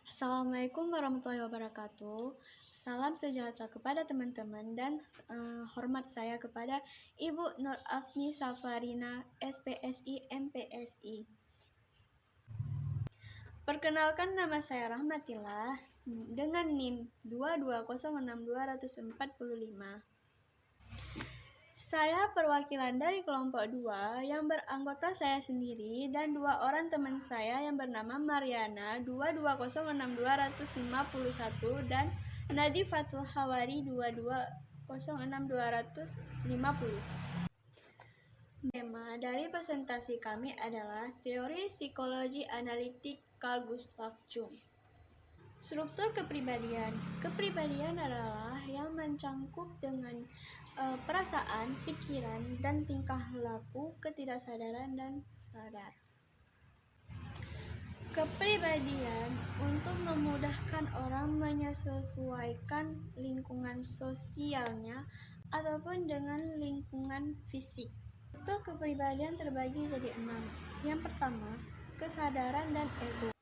Assalamualaikum warahmatullahi wabarakatuh. Salam sejahtera kepada teman-teman dan hormat saya kepada Ibu Nur Afni Safarina, SPSI, MPSI. Perkenalkan, nama saya Rahmatillah dengan NIM 2206245. Saya perwakilan dari kelompok 2 yang beranggota saya sendiri dan 2 orang teman saya yang bernama Mariana 2206251 dan Nadifatul Hawari 2206250. Tema dari presentasi kami adalah teori psikologi analitik Carl Gustav Jung. Struktur kepribadian. Kepribadian adalah yang mencangkup dengan perasaan, pikiran, dan tingkah laku, ketidaksadaran, dan sadar. Kepribadian untuk memudahkan orang menyesuaikan lingkungan sosialnya ataupun dengan lingkungan fisik. Struktur kepribadian terbagi jadi 6. Yang pertama, kesadaran dan ego.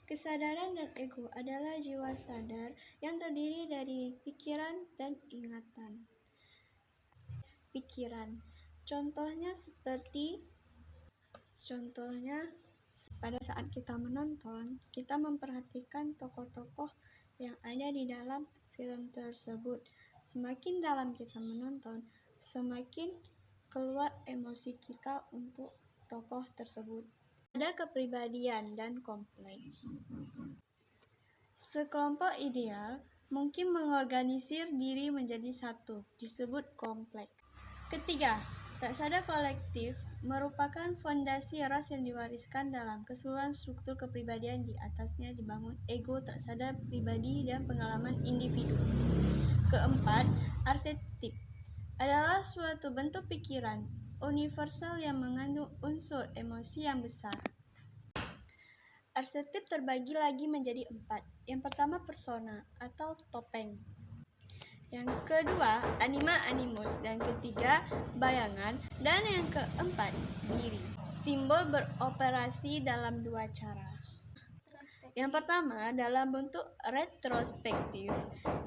Kesadaran dan ego adalah jiwa sadar yang terdiri dari pikiran dan ingatan. Pikiran. Contohnya pada saat kita menonton, kita memperhatikan tokoh-tokoh yang ada di dalam film tersebut. Semakin dalam kita menonton, semakin keluar emosi kita untuk tokoh tersebut. Ada kepribadian dan kompleks. Sekelompok ideal mungkin mengorganisir diri menjadi satu, disebut kompleks. Ketiga, tak sadar kolektif merupakan fondasi ras yang diwariskan dalam keseluruhan struktur kepribadian. Di atasnya dibangun ego, tak sadar pribadi, dan pengalaman individu. Keempat, arsetip adalah suatu bentuk pikiran universal yang mengandung unsur emosi yang besar. Arsetip terbagi lagi menjadi 4. Yang pertama, persona atau topeng. Yang kedua, anima animus, dan ketiga, bayangan, dan yang keempat, diri. Simbol beroperasi dalam 2 cara. Yang pertama, dalam bentuk retrospektif,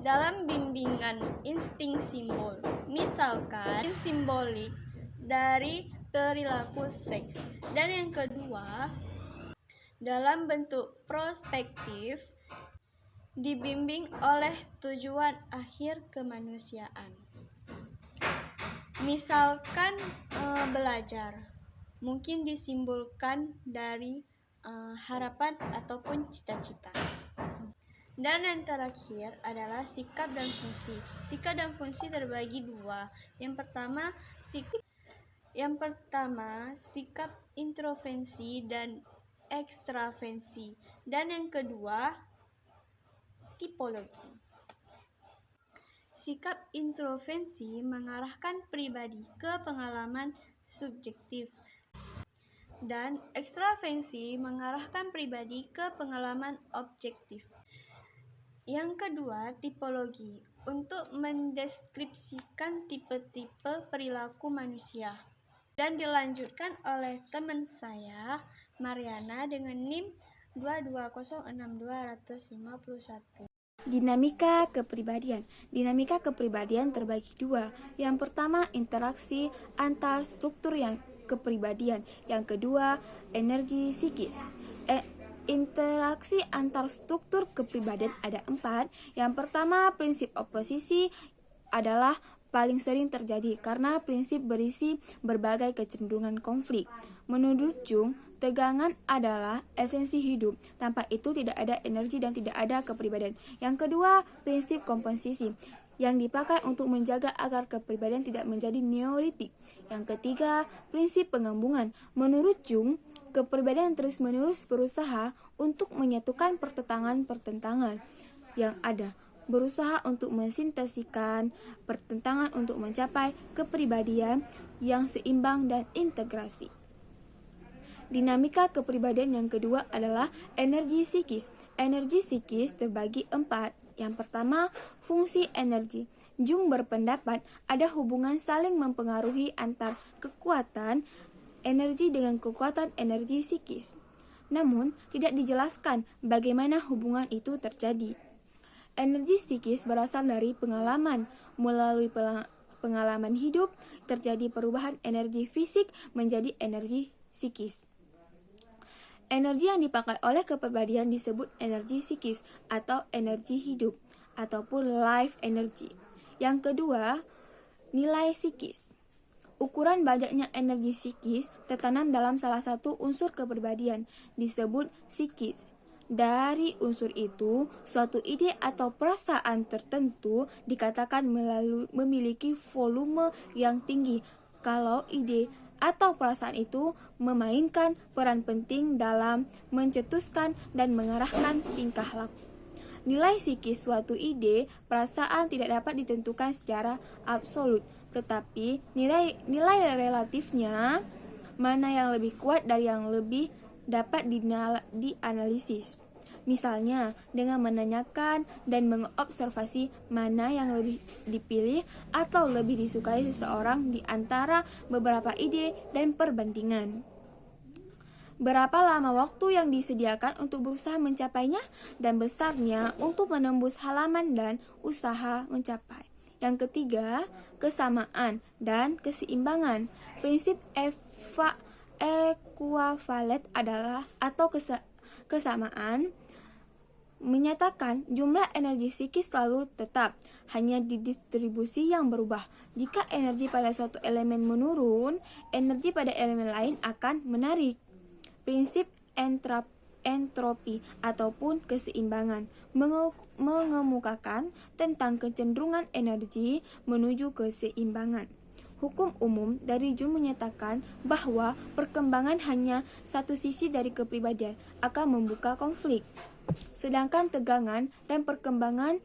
dalam bimbingan insting simbol, misalkan simbolik dari perilaku seks. Dan yang kedua, dalam bentuk prospektif, dibimbing oleh tujuan akhir kemanusiaan. Misalkan belajar, mungkin disimbolkan dari harapan ataupun cita-cita. Dan yang terakhir adalah sikap dan fungsi. Sikap dan fungsi terbagi 2. Yang pertama, sikap introvensi dan ekstravensi. Dan yang kedua, tipologi. Sikap introvensi mengarahkan pribadi ke pengalaman subjektif, dan ekstravensi mengarahkan pribadi ke pengalaman objektif. Yang kedua, tipologi, untuk mendeskripsikan tipe-tipe perilaku manusia. Dan dilanjutkan oleh teman saya, Mariana, dengan NIM 2206251. Dinamika kepribadian. Dinamika kepribadian terbagi 2. Yang pertama, interaksi antar struktur yang kepribadian. Yang kedua, energi psikis. Interaksi antar struktur kepribadian ada 4. Yang pertama, prinsip oposisi adalah paling sering terjadi karena prinsip berisi berbagai kecenderungan konflik. Menurut Jung, tegangan adalah esensi hidup. Tanpa itu tidak ada energi dan tidak ada kepribadian. Yang kedua, prinsip komposisi yang dipakai untuk menjaga agar kepribadian tidak menjadi neolitik. Yang ketiga, prinsip penggabungan. Menurut Jung, kepribadian terus-menerus berusaha untuk menyatukan pertentangan-pertentangan yang ada, berusaha untuk mensintesikan pertentangan untuk mencapai kepribadian yang seimbang dan integrasi. Dinamika kepribadian yang kedua adalah energi psikis. Energi psikis terbagi 4. Yang pertama, fungsi energi. Jung berpendapat ada hubungan saling mempengaruhi antar kekuatan energi dengan kekuatan energi psikis. Namun, tidak dijelaskan bagaimana hubungan itu terjadi. Energi psikis berasal dari pengalaman. Melalui pengalaman hidup, terjadi perubahan energi fisik menjadi energi psikis. Energi yang dipakai oleh kepribadian disebut energi psikis atau energi hidup ataupun life energy. Yang kedua, nilai psikis. Ukuran banyaknya energi psikis tertanam dalam salah satu unsur kepribadian, disebut psikis. Dari unsur itu, suatu ide atau perasaan tertentu dikatakan memiliki volume yang tinggi. Kalau ide atau perasaan itu memainkan peran penting dalam mencetuskan dan mengarahkan tingkah laku. Nilai psikis suatu ide, perasaan tidak dapat ditentukan secara absolut, tetapi nilai relatifnya, mana yang lebih kuat dari yang lebih dapat dianalisis. Misalnya, dengan menanyakan dan mengobservasi mana yang lebih dipilih atau lebih disukai seseorang di antara beberapa ide dan perbandingan. Berapa lama waktu yang disediakan untuk berusaha mencapainya dan besarnya untuk menembus halaman dan usaha mencapai. Yang ketiga, kesamaan dan keseimbangan. Prinsip equivalent adalah kesamaan menyatakan jumlah energi psikis selalu tetap, hanya didistribusi yang berubah. Jika energi pada suatu elemen menurun, energi pada elemen lain akan menarik. Prinsip entropi ataupun keseimbangan mengemukakan tentang kecenderungan energi menuju keseimbangan. Hukum umum dari Jung menyatakan bahwa perkembangan hanya satu sisi dari kepribadian akan membuka konflik. Sedangkan tegangan dan perkembangan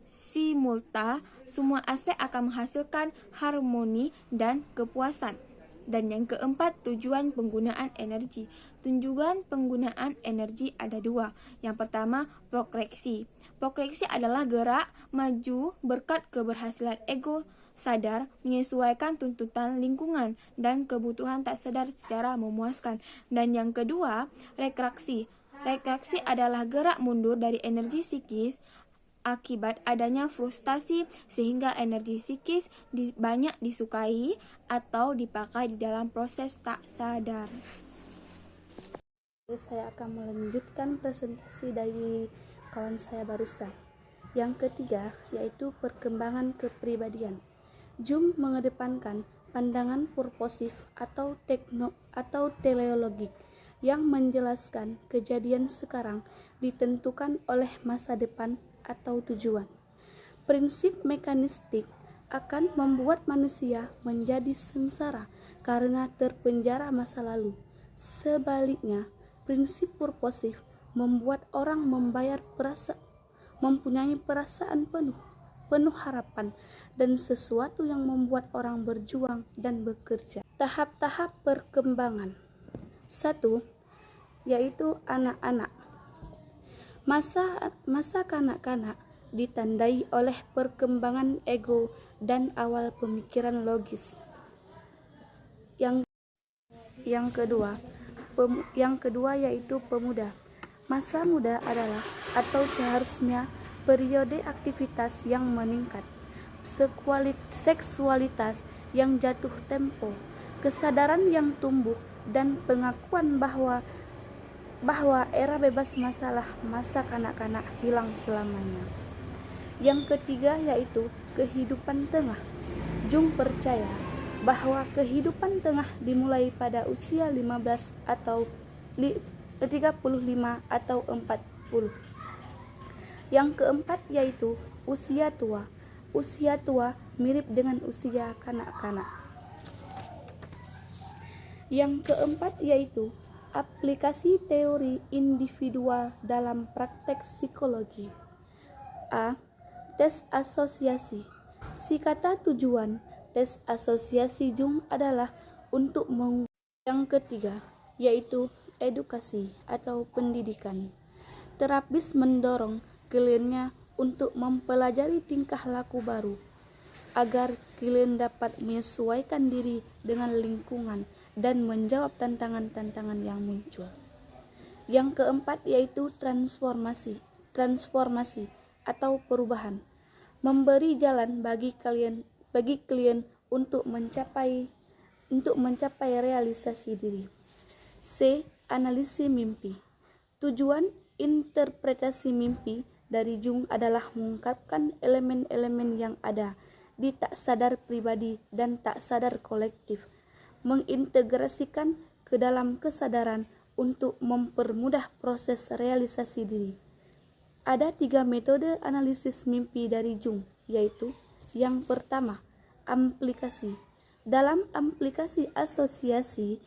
simultan, semua aspek akan menghasilkan harmoni dan kepuasan. Dan yang keempat, tujuan penggunaan energi. Tujuan penggunaan energi ada dua. Yang pertama, progresi. Progresi adalah gerak maju berkat keberhasilan ego sadar menyesuaikan tuntutan lingkungan dan kebutuhan tak sadar secara memuaskan. Dan yang kedua, rekraksi. Rekraksi adalah gerak mundur dari energi psikis akibat adanya frustasi sehingga energi psikis banyak disukai atau dipakai di dalam proses tak sadar. Saya akan melanjutkan presentasi dari kawan saya barusan. Yang ketiga yaitu perkembangan kepribadian. Jung mengedepankan pandangan purposif atau teleologik yang menjelaskan kejadian sekarang ditentukan oleh masa depan atau tujuan. Prinsip mekanistik akan membuat manusia menjadi sengsara karena terpenjara masa lalu. Sebaliknya, prinsip purposif membuat orang mempunyai perasaan penuh harapan dan sesuatu yang membuat orang berjuang dan bekerja. Tahap-tahap perkembangan. 1. Yaitu anak-anak. Masa kanak-kanak ditandai oleh perkembangan ego dan awal pemikiran logis. Yang kedua yaitu pemuda. Masa muda adalah atau seharusnya periode aktivitas yang meningkat, seksualitas yang jatuh tempo, kesadaran yang tumbuh, dan pengakuan bahwa era bebas masalah masa kanak-kanak hilang selamanya. Yang ketiga yaitu kehidupan tengah. Jung percaya bahwa kehidupan tengah dimulai pada usia 15 atau 35 atau 40. Yang keempat yaitu usia tua. Usia tua mirip dengan usia kanak-kanak. Yang keempat yaitu aplikasi teori individual dalam praktek psikologi. A. Tes asosiasi. Si kata tujuan tes asosiasi Jung adalah untuk Yang ketiga yaitu edukasi atau pendidikan. Terapis mendorong kliennya untuk mempelajari tingkah laku baru agar klien dapat menyesuaikan diri dengan lingkungan dan menjawab tantangan-tantangan yang muncul. Yang keempat yaitu transformasi atau perubahan. Memberi jalan bagi klien untuk mencapai realisasi diri. C. Analisis mimpi. Tujuan interpretasi mimpi dari Jung adalah mengungkapkan elemen-elemen yang ada di tak sadar pribadi dan tak sadar kolektif, mengintegrasikan ke dalam kesadaran untuk mempermudah proses realisasi diri. Ada 3 metode analisis mimpi dari Jung, yaitu yang pertama, aplikasi. Dalam aplikasi asosiasi,